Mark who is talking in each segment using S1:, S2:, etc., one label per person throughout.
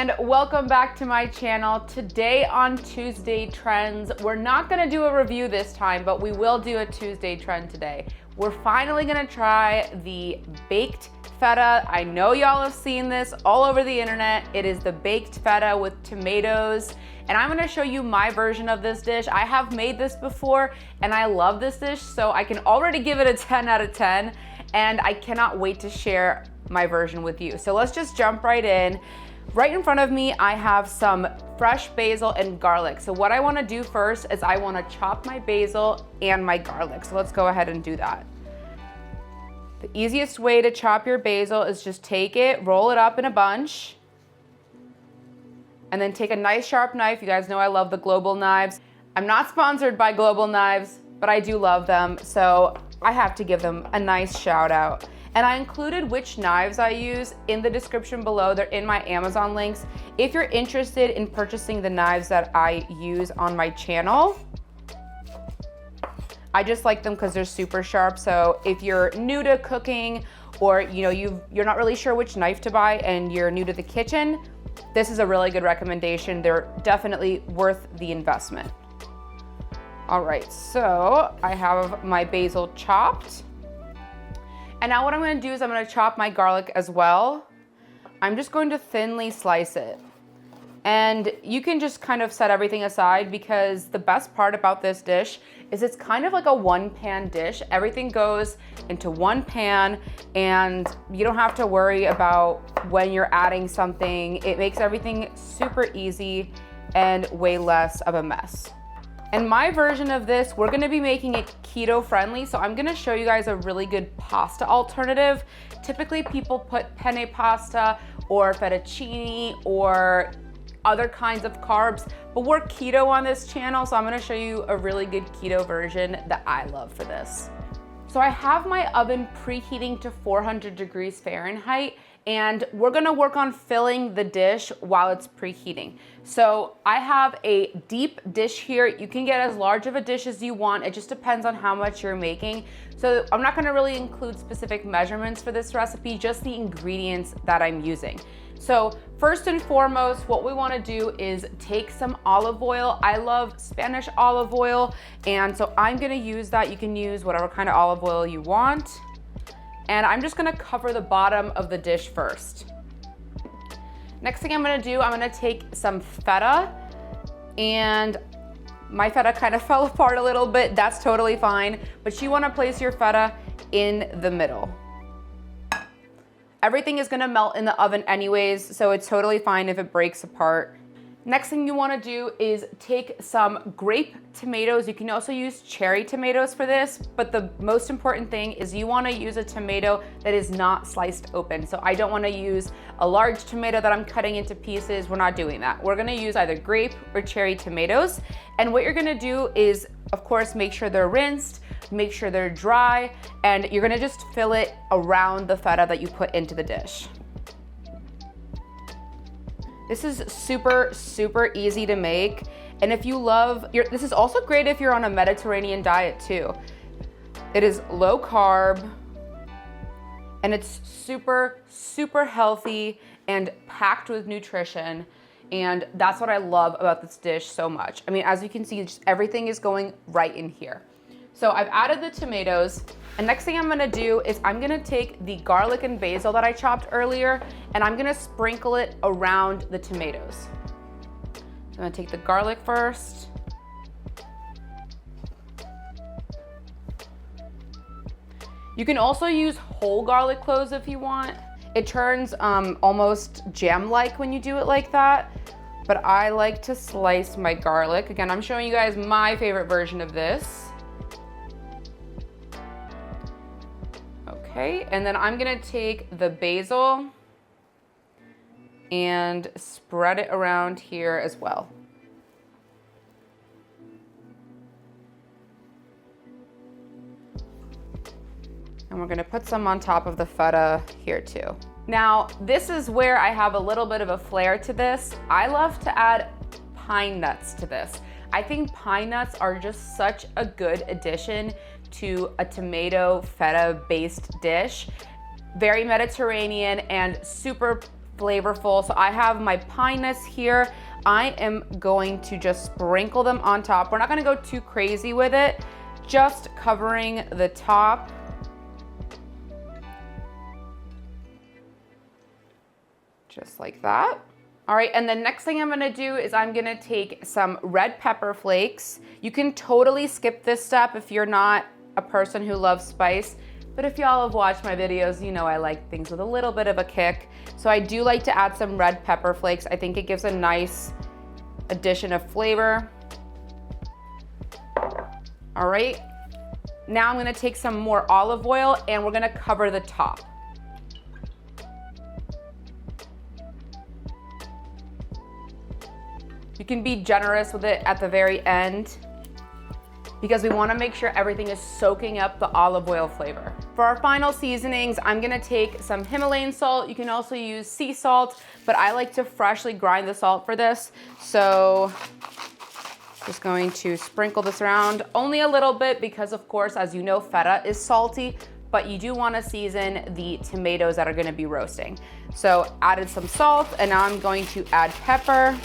S1: and welcome back to my channel. Today on Tuesday Trends, we're not gonna do a review this time, but we will do a Tuesday trend today. We're finally gonna try the baked feta. I know y'all have seen this all over the internet. It is the baked feta with tomatoes, and I'm gonna show you my version of this dish. I have made this before, and I love this dish, so I can already give it a 10 out of 10, and I cannot wait to share my version with you. So let's just jump right in. Right in front of me, I have some fresh basil and garlic. So what I wanna do first is I wanna chop my basil and my garlic. So let's go ahead and do that. The easiest way to chop your basil is just take it, roll it up in a bunch, and then take a nice sharp knife. You guys know I love the Global knives. I'm not sponsored by Global knives, but I do love them, so I have to give them a nice shout out. And I included which knives I use in the description below. They're in my Amazon links. If you're interested in purchasing the knives that I use on my channel, I just like them because they're super sharp. So if you're new to cooking, or you're not really sure which knife to buy and you're new to the kitchen, this is a really good recommendation. They're definitely worth the investment. All right, so I have my basil chopped. And now what I'm gonna do is I'm gonna chop my garlic as well. I'm just going to thinly slice it. And you can just kind of set everything aside, because the best part about this dish is it's kind of like a one-pan dish. Everything goes into one pan, and you don't have to worry about when you're adding something. It makes everything super easy and way less of a mess. And my version of this, we're gonna be making it keto friendly, so I'm gonna show you guys a really good pasta alternative. Typically people put penne pasta or fettuccine or other kinds of carbs, but we're keto on this channel, so I'm gonna show you a really good keto version that I love for this. So I have my oven preheating to 400 degrees Fahrenheit, and we're gonna work on filling the dish while it's preheating. So I have a deep dish here. You can get as large of a dish as you want. It just depends on how much you're making. So I'm not gonna really include specific measurements for this recipe, just the ingredients that I'm using. So first and foremost, what we wanna do is take some olive oil. I love Spanish olive oil, and so I'm gonna use that. You can use whatever kind of olive oil you want. And I'm just gonna cover the bottom of the dish first. Next thing I'm gonna do, I'm gonna take some feta, and my feta kind of fell apart a little bit. That's totally fine, but you wanna place your feta in the middle. Everything is gonna melt in the oven anyways, so it's totally fine if it breaks apart. Next thing you wanna do is take some grape tomatoes. You can also use cherry tomatoes for this, but the most important thing is you wanna use a tomato that is not sliced open. So I don't wanna use a large tomato that I'm cutting into pieces. We're not doing that. We're gonna use either grape or cherry tomatoes. And what you're gonna do is, of course, make sure they're rinsed, make sure they're dry, and you're gonna just fill it around the feta that you put into the dish. This is super, super easy to make. And if you love, this is also great if you're on a Mediterranean diet too. It is low carb, and it's super, super healthy and packed with nutrition. And that's what I love about this dish so much. I mean, as you can see, just everything is going right in here. So I've added the tomatoes, and next thing I'm gonna do is I'm gonna take the garlic and basil that I chopped earlier, and I'm gonna sprinkle it around the tomatoes. So I'm gonna take the garlic first. You can also use whole garlic cloves if you want. It turns almost jam-like when you do it like that, but I like to slice my garlic. Again, I'm showing you guys my favorite version of this. Okay, and then I'm gonna take the basil and spread it around here as well. And we're gonna put some on top of the feta here too. Now, this is where I have a little bit of a flair to this. I love to add pine nuts to this. I think pine nuts are just such a good addition to a tomato feta based dish. Very Mediterranean and super flavorful. So I have my pine nuts here. I am going to just sprinkle them on top. We're not gonna go too crazy with it, just covering the top. Just like that. All right, and the next thing I'm gonna do is I'm gonna take some red pepper flakes. You can totally skip this step if you're not a person who loves spice, but if y'all have watched my videos, you know I like things with a little bit of a kick. So I do like to add some red pepper flakes. I think it gives a nice addition of flavor. All right, now I'm gonna take some more olive oil and we're gonna cover the top. You can be generous with it at the very end because we want to make sure everything is soaking up the olive oil flavor. For our final seasonings, I'm gonna take some Himalayan salt. You can also use sea salt, but I like to freshly grind the salt for this. So just going to sprinkle this around only a little bit because of course, as you know, feta is salty, but you do want to season the tomatoes that are going to be roasting. So added some salt and now I'm going to add pepper.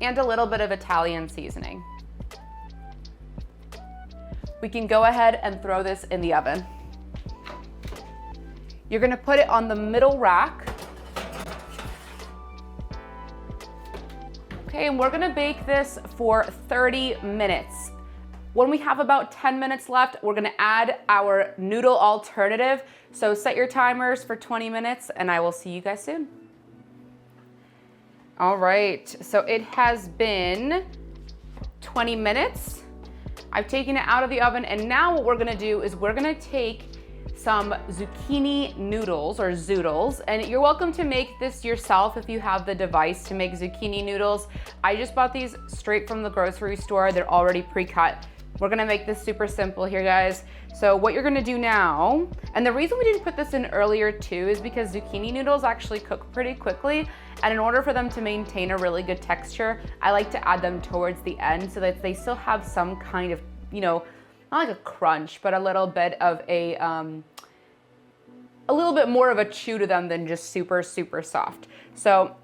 S1: And a little bit of Italian seasoning. We can go ahead and throw this in the oven. You're gonna put it on the middle rack. Okay, and we're gonna bake this for 30 minutes. When we have about 10 minutes left, we're gonna add our noodle alternative. So set your timers for 20 minutes and I will see you guys soon. All right, so it has been 20 minutes. I've taken it out of the oven and now what we're gonna do is we're gonna take some zucchini noodles or zoodles, and you're welcome to make this yourself if you have the device to make zucchini noodles. I just bought these straight from the grocery store. They're already pre-cut. We're gonna make this super simple here, guys. So what you're gonna do now, and the reason we didn't put this in earlier too is because zucchini noodles actually cook pretty quickly, and in order for them to maintain a really good texture, I like to add them towards the end so that they still have some kind of, you know, not like a crunch, but a little bit of a little bit more of a chew to them than just super, super soft. So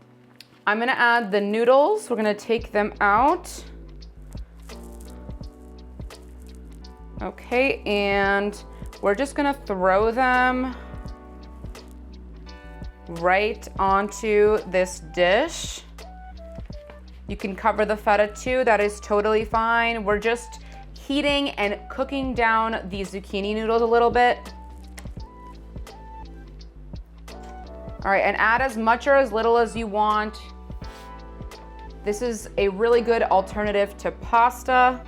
S1: I'm gonna add the noodles. We're gonna take them out. Okay, and we're just gonna throw them right onto this dish. You can cover the feta too, that is totally fine. We're just heating and cooking down these zucchini noodles a little bit. All right, and add as much or as little as you want. This is a really good alternative to pasta.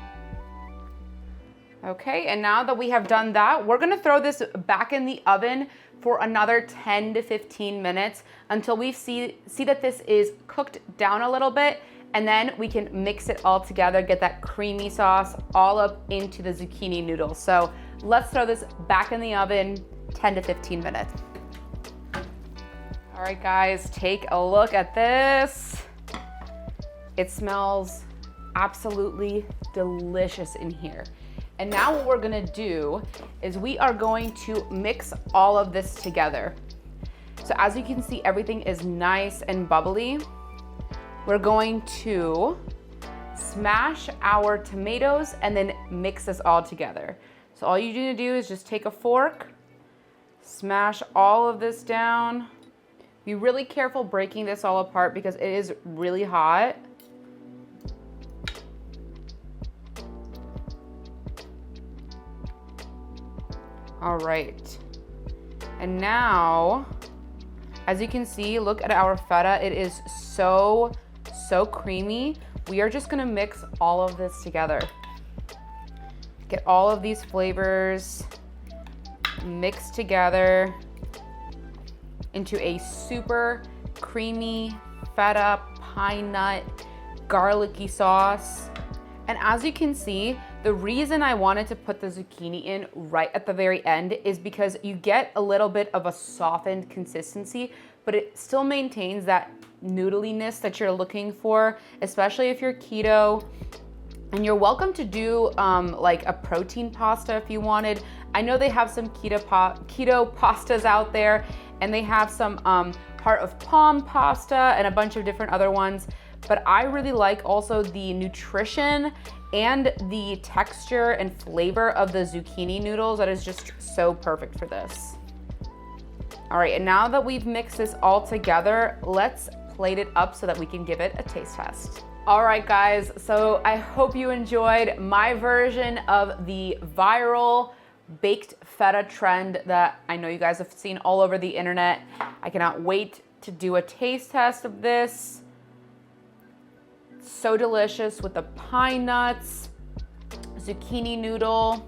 S1: Okay, and now that we have done that, we're gonna throw this back in the oven for another 10 to 15 minutes until we see that this is cooked down a little bit, and then we can mix it all together, get that creamy sauce all up into the zucchini noodles. So let's throw this back in the oven, 10 to 15 minutes. All right, guys, take a look at this. It smells absolutely delicious in here. And now what we're gonna do is we are going to mix all of this together. So as you can see, everything is nice and bubbly. We're going to smash our tomatoes and then mix this all together. So all you need to do is just take a fork, smash all of this down. Be really careful breaking this all apart because it is really hot. All right, and now, as you can see, look at our feta. It is so creamy. We are just gonna mix all of this together. Get all of these flavors mixed together into a super creamy feta pine nut garlicky sauce. And as you can see, the reason I wanted to put the zucchini in right at the very end is because you get a little bit of a softened consistency, but it still maintains that noodliness that you're looking for, especially if you're keto. And you're welcome to do like a protein pasta if you wanted. I know they have some keto pastas out there, and they have some heart of palm pasta and a bunch of different other ones. But I really like also the nutrition and the texture and flavor of the zucchini noodles. That is just so perfect for this. All right, and now that we've mixed this all together, let's plate it up so that we can give it a taste test. All right, guys, so I hope you enjoyed my version of the viral baked feta trend that I know you guys have seen all over the internet. I cannot wait to do a taste test of this. So delicious with the pine nuts, zucchini noodle.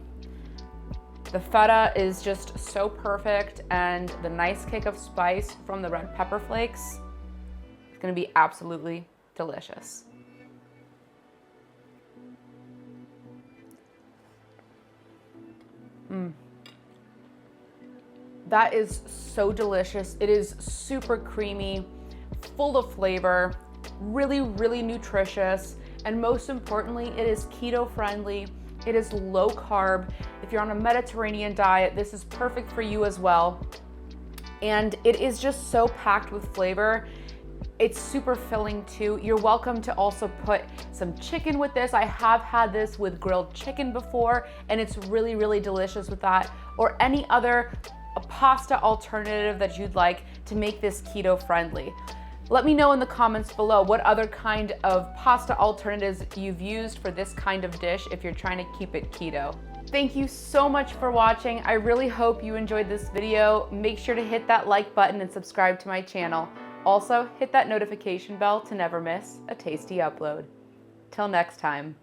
S1: The feta is just so perfect, and the nice kick of spice from the red pepper flakes. It's gonna be absolutely delicious. That is so delicious. It is super creamy, full of flavor, really, really nutritious, and most importantly, it is keto friendly. It is low carb. If you're on a Mediterranean diet, this is perfect for you as well. And it is just so packed with flavor. It's super filling too. You're welcome to also put some chicken with this. I have had this with grilled chicken before, and it's really, really delicious with that, or any other pasta alternative that you'd like to make this keto friendly. Let me know in the comments below what other kind of pasta alternatives you've used for this kind of dish if you're trying to keep it keto. Thank you so much for watching. I really hope you enjoyed this video. Make sure to hit that like button and subscribe to my channel. Also, hit that notification bell to never miss a tasty upload. Till next time.